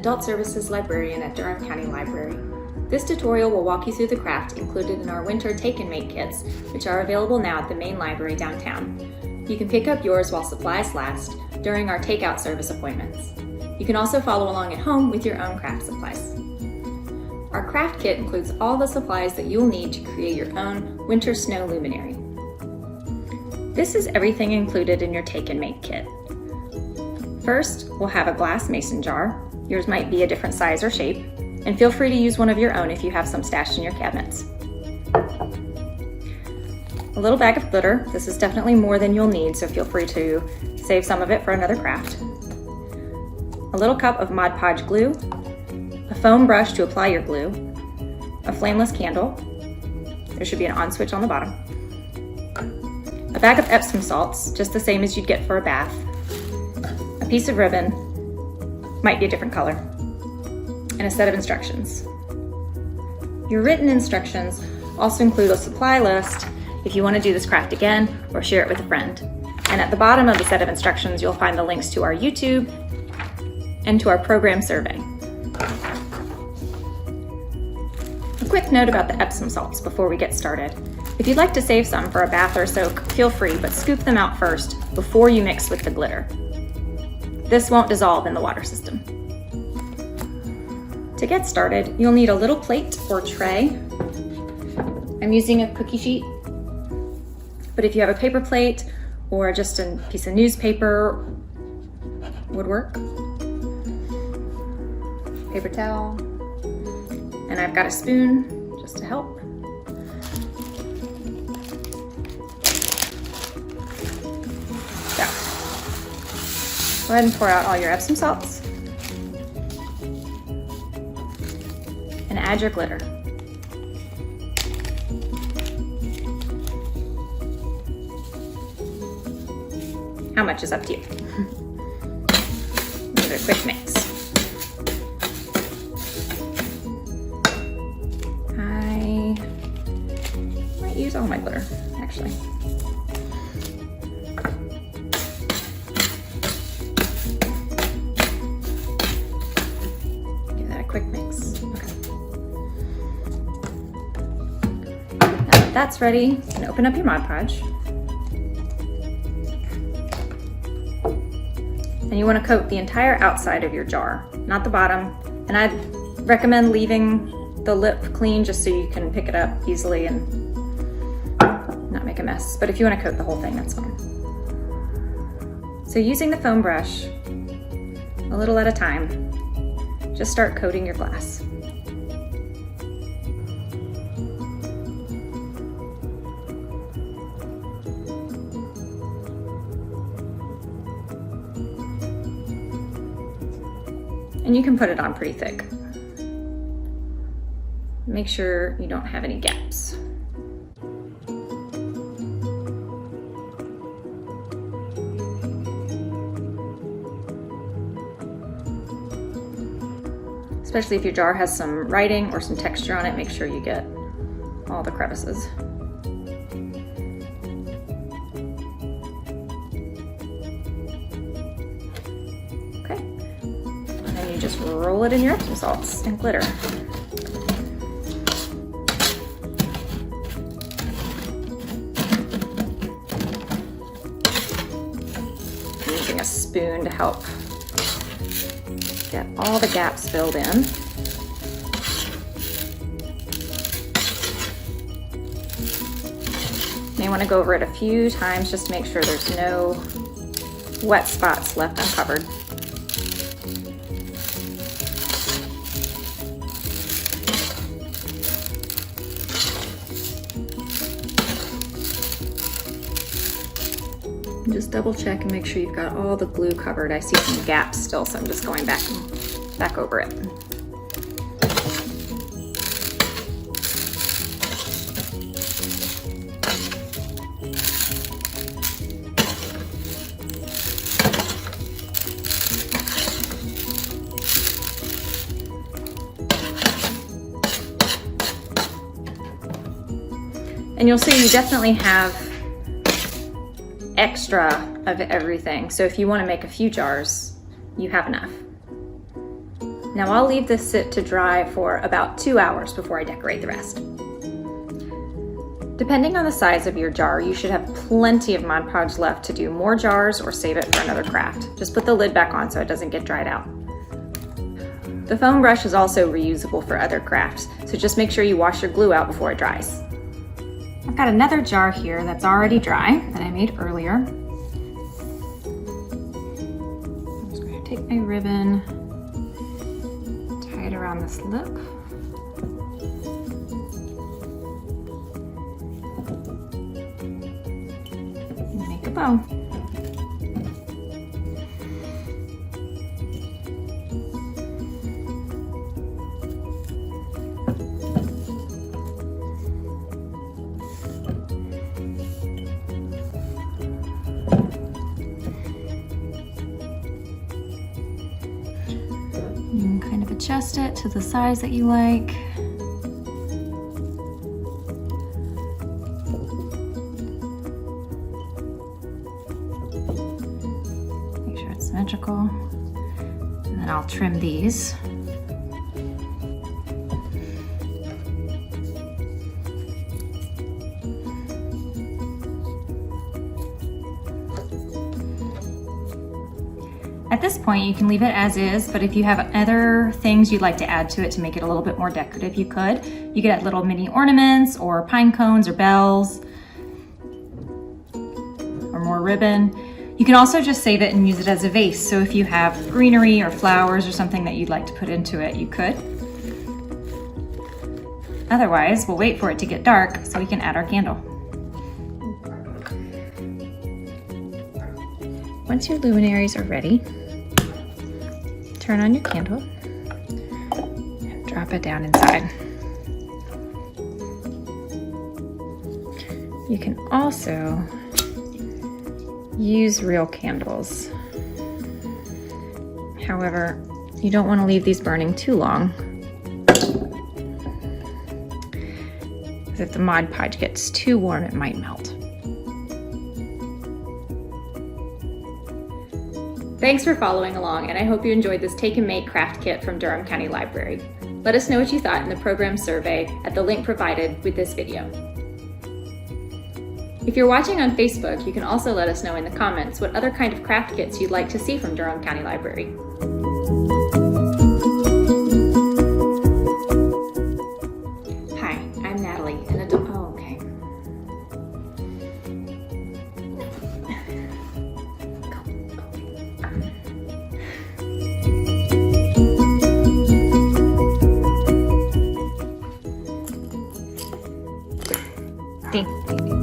Adult Services Librarian at Durham County Library. This tutorial will walk you through the craft included in our winter take and make kits, which are available now at the main library downtown. You can pick up yours while supplies last during our takeout service appointments. You can also follow along at home with your own craft supplies. Our craft kit includes all the supplies that you'll need to create your own winter snow luminary. This is everything included in your take and make kit. First, we'll have a glass mason jar. Yours might be a different size or shape, and feel free to use one of your own if you have some stashed in your cabinets. A little bag of glitter. This is definitely more than you'll need, so feel free to save some of it for another craft. A little cup of Mod Podge glue, a foam brush to apply your glue, a flameless candle. There should be an on switch on the bottom. A bag of Epsom salts, just the same as you'd get for a bath. A piece of ribbon, might be a different color, and a set of instructions. Your written instructions also include a supply list if you want to do this craft again or share it with a friend. And at the bottom of the set of instructions, you'll find the links to our YouTube and to our program survey. A quick note about the Epsom salts before we get started. If you'd like to save some for a bath or soak, feel free, but scoop them out first before you mix with the glitter. This won't dissolve in the water system. To get started, you'll need a little plate or tray. I'm using a cookie sheet, but if you have a paper plate or just a piece of newspaper would work. Paper towel, and I've got a spoon just to help. So, go ahead and pour out all your Epsom salts and add your glitter. How much is up to you? Give it a quick mix. I might use all my glitter, actually. Give that a quick mix. Okay. Now that that's ready, you can open up your Mod Podge. And you want to coat the entire outside of your jar, not the bottom. And I'd recommend leaving the lip clean just so you can pick it up easily and not make a mess. But if you want to coat the whole thing, that's fine. So using the foam brush, a little at a time, just start coating your glass. And you can put it on pretty thick. Make sure you don't have any gaps. Especially if your jar has some writing or some texture on it, make sure you get all the crevices. Okay. And then you just roll it in your Epsom salts and glitter. Using a spoon to help get all the gaps filled in. You may want to go over it a few times just to make sure there's no wet spots left uncovered. Just double check and make sure you've got all the glue covered. I see some gaps still, so I'm just going back over it. And you'll see you definitely have extra of everything. So if you want to make a few jars, you have enough. Now I'll leave this sit to dry for about 2 hours before I decorate the rest. Depending on the size of your jar, you should have plenty of Mod Podge left to do more jars or save it for another craft. Just put the lid back on so it doesn't get dried out. The foam brush is also reusable for other crafts, so just make sure you wash your glue out before it dries. I've got another jar here that's already dry that I made earlier. I'm just going to take my ribbon, tie it around this lip. And make a bow. You can kind of adjust it to the size that you like. Make sure it's symmetrical. And then I'll trim these. At this point, you can leave it as is, but if you have other things you'd like to add to it to make it a little bit more decorative, you could. You could add little mini ornaments or pine cones or bells or more ribbon. You can also just save it and use it as a vase. So if you have greenery or flowers or something that you'd like to put into it, you could. Otherwise, we'll wait for it to get dark so we can add our candle. Once your luminaries are ready, turn on your candle and drop it down inside. You can also use real candles. However, you don't want to leave these burning too long, because if the Mod Podge gets too warm, it might melt. Thanks for following along, and I hope you enjoyed this Take and Make craft kit from Durham County Library. Let us know what you thought in the program survey at the link provided with this video. If you're watching on Facebook, you can also let us know in the comments what other kind of craft kits you'd like to see from Durham County Library. Hi, I'm Natalie, an adult. Oh, okay. Ding.